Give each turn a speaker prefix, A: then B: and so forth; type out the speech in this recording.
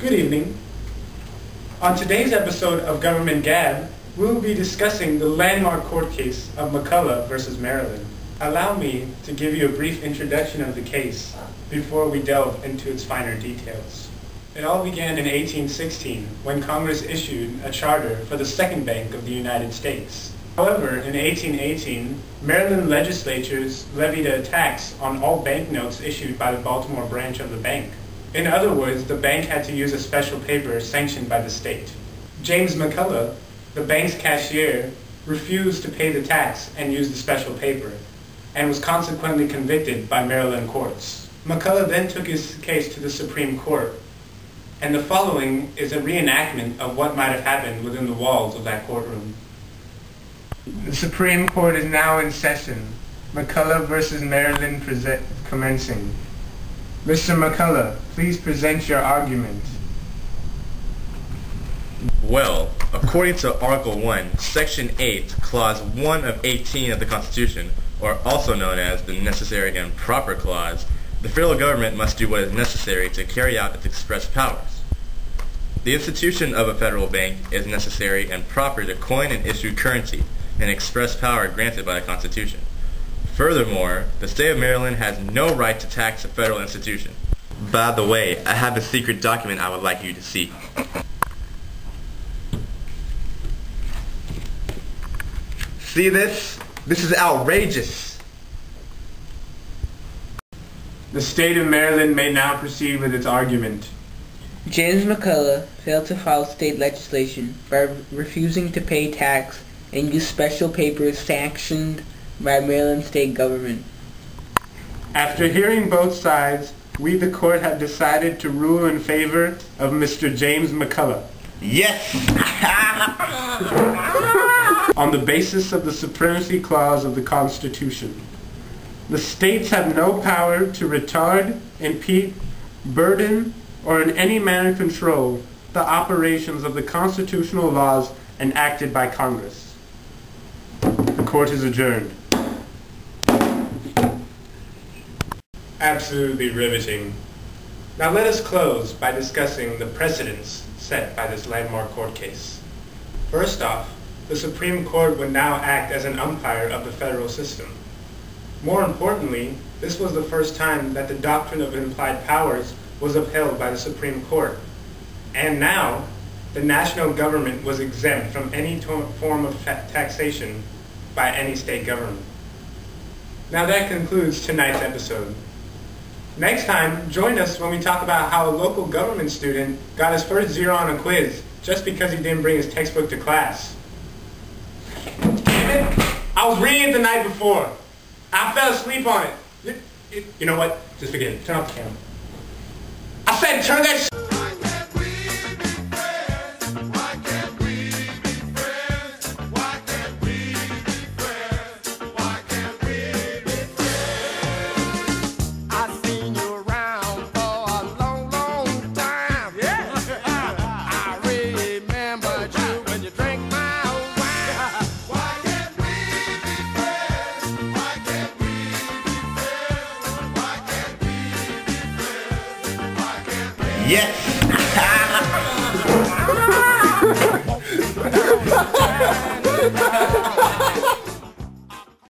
A: Good evening. On today's episode of Government Gab, we will be discussing the landmark court case of McCulloch versus Maryland. Allow me to give you a brief introduction of the case before we delve into its finer details. It all began in 1816 when Congress issued a charter for the Second Bank of the United States. However, in 1818, Maryland legislatures levied a tax on all banknotes issued by the Baltimore branch of the bank. In other words, the bank had to use a special paper sanctioned by the state. James McCulloch, the bank's cashier, refused to pay the tax and use the special paper, and was consequently convicted by Maryland courts. McCulloch then took his case to the Supreme Court, and the following is a reenactment of what might have happened within the walls of that courtroom. The Supreme Court is now in session. McCulloch versus Maryland commencing. Mr. McCulloch, please present your argument.
B: Well, according to Article 1, Section 8, Clause 1 of 18 of the Constitution, or also known as the Necessary and Proper Clause, the federal government must do what is necessary to carry out its express powers. The institution of a federal bank is necessary and proper to coin and issue currency, an express power granted by the Constitution. Furthermore, the state of Maryland has no right to tax a federal institution. By the way, I have a secret document I would like you to see. See this? This is outrageous.
A: The state of Maryland may now proceed with its argument.
C: James McCulloch failed to follow state legislation by refusing to pay tax and use special papers sanctioned by Maryland state government.
A: After hearing both sides, we the court have decided to rule in favor of Mr. James McCulloch.
B: Yes!
A: On the basis of the Supremacy Clause of the Constitution. The states have no power to retard, impede, burden, or in any manner control the operations of the constitutional laws enacted by Congress. The court is adjourned. Absolutely riveting. Now let us close by discussing the precedents set by this landmark court case. First off, the Supreme Court would now act as an umpire of the federal system. More importantly, this was the first time that the doctrine of implied powers was upheld by the Supreme Court. And now, the national government was exempt from any form of taxation by any state government. Now that concludes tonight's episode. Next time, join us when we talk about how a local government student got his first 0 on a quiz just because he didn't bring his textbook to class. Damn it! I was reading it the night before. I fell asleep on it. You know what? Just forget it. Turn off the camera. I said turn that shit.
B: Yes!